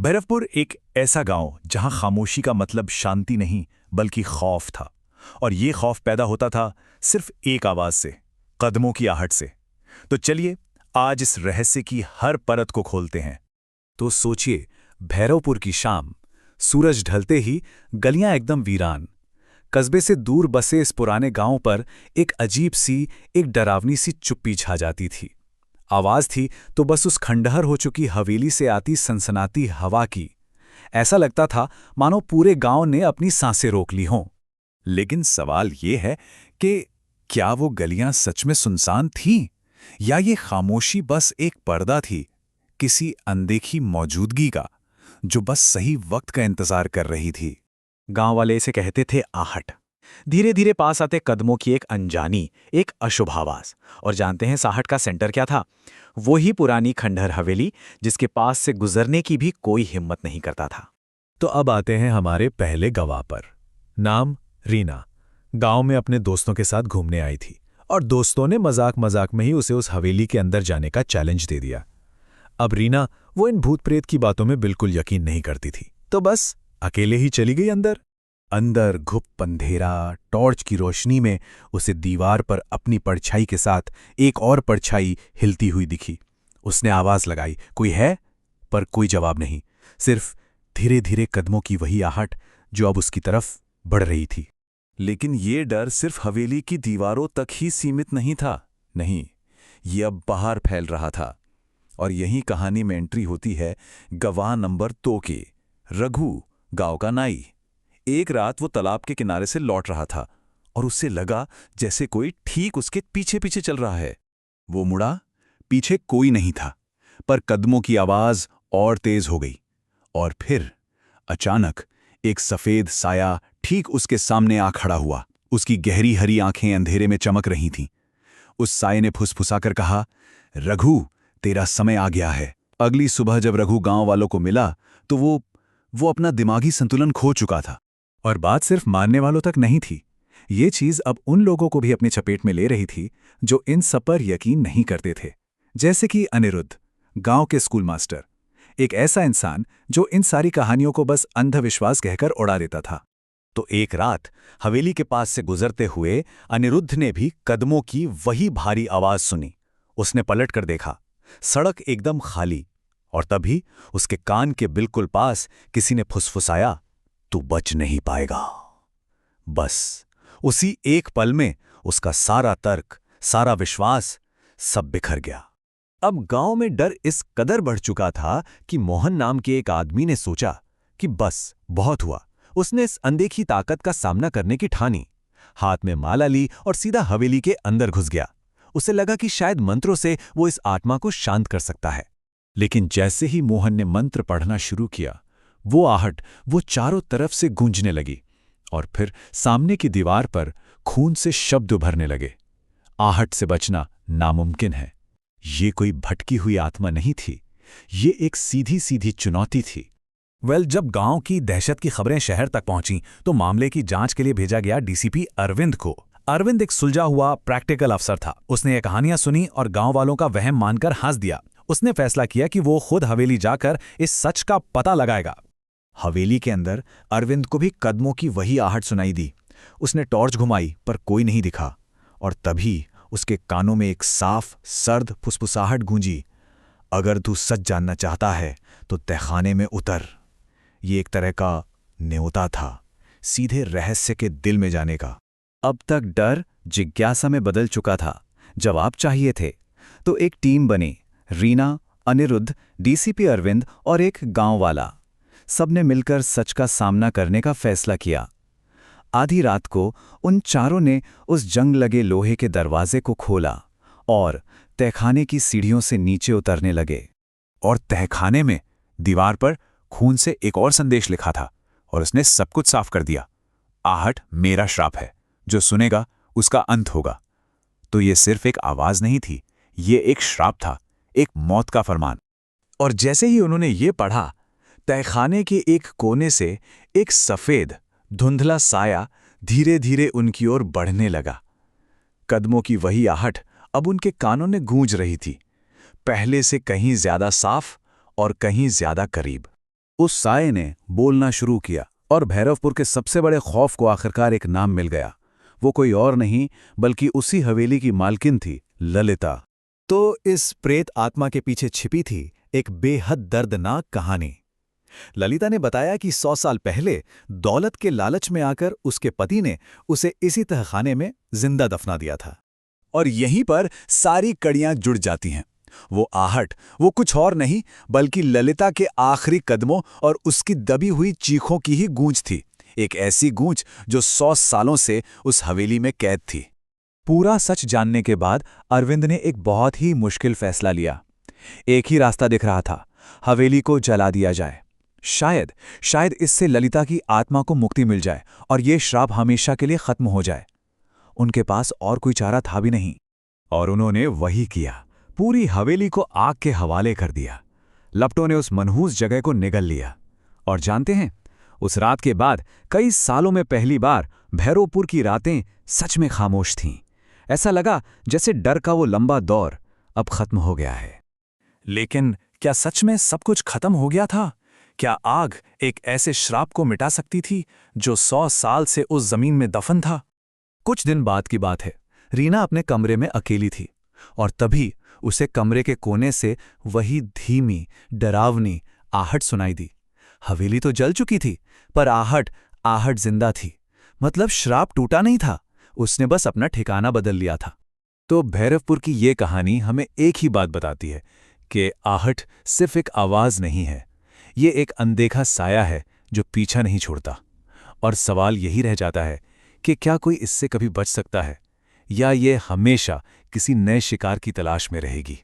भैरवपुर एक ऐसा गांव जहां खामोशी का मतलब शांति नहीं बल्कि खौफ था। और ये खौफ पैदा होता था सिर्फ एक आवाज से, कदमों की आहट से। तो चलिए आज इस रहस्य की हर परत को खोलते हैं। तो सोचिए, भैरवपुर की शाम, सूरज ढलते ही गलियां एकदम वीरान। कस्बे से दूर बसे इस पुराने गांव पर एक अजीब सी, एक डरावनी सी चुप्पी छा जाती थी। आवाज थी तो बस उस खंडहर हो चुकी हवेली से आती सनसनाती हवा की। ऐसा लगता था मानो पूरे गांव ने अपनी सांसें रोक ली हों। लेकिन सवाल ये है कि क्या वो गलियां सच में सुनसान थीं या ये खामोशी बस एक पर्दा थी, किसी अनदेखी मौजूदगी का जो बस सही वक्त का इंतजार कर रही थी। गांव वाले इसे कहते थे आहट। धीरे धीरे पास आते कदमों की एक अनजानी, एक अशुभ आवाज। और जानते हैं आहट का सेंटर क्या था? वो ही पुरानी खंडहर हवेली, जिसके पास से गुजरने की भी कोई हिम्मत नहीं करता था। तो अब आते हैं हमारे पहले गवाह पर। नाम रीना। गांव में अपने दोस्तों के साथ घूमने आई थी और दोस्तों ने मजाक मजाक में ही उसे उस हवेली के अंदर जाने का चैलेंज दे दिया। अब रीना वो इन भूत प्रेत की बातों में बिल्कुल यकीन नहीं करती थी, तो बस अकेले ही चली गई अंदर। अंदर घुप अंधेरा, टॉर्च की रोशनी में उसे दीवार पर अपनी परछाई के साथ एक और परछाई हिलती हुई दिखी। उसने आवाज लगाई, कोई है? पर कोई जवाब नहीं, सिर्फ धीरे धीरे कदमों की वही आहट जो अब उसकी तरफ बढ़ रही थी। लेकिन ये डर सिर्फ हवेली की दीवारों तक ही सीमित नहीं था। नहीं, ये अब बाहर फैल रहा था। और यही कहानी में एंट्री होती है गवाह नंबर 2 की, रघु, गांव का नाई। एक रात वो तालाब के किनारे से लौट रहा था और उससे लगा जैसे कोई ठीक उसके पीछे पीछे चल रहा है। वो मुड़ा, पीछे कोई नहीं था, पर कदमों की आवाज और तेज हो गई। और फिर अचानक एक सफेद साया ठीक उसके सामने आ खड़ा हुआ। उसकी गहरी हरी आंखें अंधेरे में चमक रही थीं। उस साये ने फुसफुसाकर कहा, रघु, तेरा समय आ गया है। अगली सुबह जब रघु गांव वालों को मिला तो वो अपना दिमागी संतुलन खो चुका था। और बात सिर्फ मानने वालों तक नहीं थी, ये चीज अब उन लोगों को भी अपनी चपेट में ले रही थी जो इन सब पर यकीन नहीं करते थे। जैसे कि अनिरुद्ध, गांव के स्कूल मास्टर, एक ऐसा इंसान जो इन सारी कहानियों को बस अंधविश्वास कहकर उड़ा देता था। तो एक रात हवेली के पास से गुजरते हुए अनिरुद्ध ने भी कदमों की वही भारी आवाज सुनी। उसने पलट कर देखा, सड़क एकदम खाली, और तभी उसके कान के बिल्कुल पास किसी ने फुसफुसाया, तू बच नहीं पाएगा। बस उसी एक पल में उसका सारा तर्क, सारा विश्वास सब बिखर गया। अब गांव में डर इस कदर बढ़ चुका था कि मोहन नाम के एक आदमी ने सोचा कि बस बहुत हुआ। उसने इस अनदेखी ताकत का सामना करने की ठानी। हाथ में माला ली और सीधा हवेली के अंदर घुस गया। उसे लगा कि शायद मंत्रों से वो इस आत्मा को शांत कर सकता है। लेकिन जैसे ही मोहन ने मंत्र पढ़ना शुरू किया, वो आहट वो चारों तरफ से गूंजने लगी और फिर सामने की दीवार पर खून से शब्द उभरने लगे। आहट से बचना नामुमकिन है। ये कोई भटकी हुई आत्मा नहीं थी, ये एक सीधी सीधी चुनौती थी। जब गांव की दहशत की खबरें शहर तक पहुंची तो मामले की जांच के लिए भेजा गया डीसीपी अरविंद को। अरविंद एक सुलझा हुआ प्रैक्टिकल अफसर था। उसने ये कहानियां सुनी और गांव वालों का वहम मानकर हंस दिया। उसने फैसला किया कि वो खुद हवेली जाकर इस सच का पता लगाएगा। हवेली के अंदर अरविंद को भी कदमों की वही आहट सुनाई दी। उसने टॉर्च घुमाई पर कोई नहीं दिखा, और तभी उसके कानों में एक साफ सर्द फुसफुसाहट गूंजी, अगर तू सच जानना चाहता है तो तहखाने में उतर। ये एक तरह का न्योता था, सीधे रहस्य के दिल में जाने का। अब तक डर जिज्ञासा में बदल चुका था। जवाब चाहिए थे तो एक टीम बनी। रीना, अनिरुद्ध, डीसीपी अरविंद और एक गांव वाला, सबने मिलकर सच का सामना करने का फैसला किया। आधी रात को उन चारों ने उस जंग लगे लोहे के दरवाजे को खोला और तहखाने की सीढ़ियों से नीचे उतरने लगे। और तहखाने में दीवार पर खून से एक और संदेश लिखा था और उसने सब कुछ साफ कर दिया, आहट मेरा श्राप है, जो सुनेगा उसका अंत होगा। तो ये सिर्फ एक आवाज नहीं थी, ये एक श्राप था, एक मौत का फरमान। और जैसे ही उन्होंने ये पढ़ा, तहखाने के एक कोने से एक सफेद धुंधला साया धीरे धीरे उनकी ओर बढ़ने लगा। कदमों की वही आहट अब उनके कानों में गूंज रही थी, पहले से कहीं ज्यादा साफ और कहीं ज्यादा करीब। उस साये ने बोलना शुरू किया और भैरवपुर के सबसे बड़े खौफ को आखिरकार एक नाम मिल गया। वो कोई और नहीं बल्कि उसी हवेली की मालकिन थी, ललिता। तो इस प्रेत आत्मा के पीछे छिपी थी एक बेहद दर्दनाक कहानी। ललिता ने बताया कि 100 साल पहले दौलत के लालच में आकर उसके पति ने उसे इसी तहखाने में जिंदा दफना दिया था। और यहीं पर सारी कड़ियां जुड़ जाती हैं। वो आहट वो कुछ और नहीं बल्कि ललिता के आखिरी कदमों और उसकी दबी हुई चीखों की ही गूंज थी, एक ऐसी गूंज जो 100 सालों से उस हवेली में कैद थी। पूरा सच जानने के बाद अरविंद ने एक बहुत ही मुश्किल फैसला लिया। एक ही रास्ता दिख रहा था, हवेली को जला दिया जाए। शायद इससे ललिता की आत्मा को मुक्ति मिल जाए और ये श्राप हमेशा के लिए खत्म हो जाए। उनके पास और कोई चारा था भी नहीं और उन्होंने वही किया। पूरी हवेली को आग के हवाले कर दिया। लपटों ने उस मनहूस जगह को निगल लिया। और जानते हैं, उस रात के बाद कई सालों में पहली बार भैरवपुर की रातें सच में खामोश थीं। ऐसा लगा जैसे डर का वो लंबा दौर अब खत्म हो गया है। लेकिन क्या सच में सब कुछ खत्म हो गया था? क्या आग एक ऐसे श्राप को मिटा सकती थी जो 100 साल से उस जमीन में दफन था? कुछ दिन बाद की बात है। रीना अपने कमरे में अकेली थी और तभी उसे कमरे के कोने से वही धीमी, डरावनी आहट सुनाई दी। हवेली तो जल चुकी थी, पर आहट जिंदा थी। मतलब श्राप टूटा नहीं था, उसने बस अपना ठिकाना बदल लिया था। तो भैरवपुर की ये कहानी हमें एक ही बात बताती है कि आहट सिर्फ एक आवाज नहीं है, ये एक अनदेखा साया है जो पीछा नहीं छोड़ता। और सवाल यही रह जाता है कि क्या कोई इससे कभी बच सकता है, या ये हमेशा किसी नए शिकार की तलाश में रहेगी।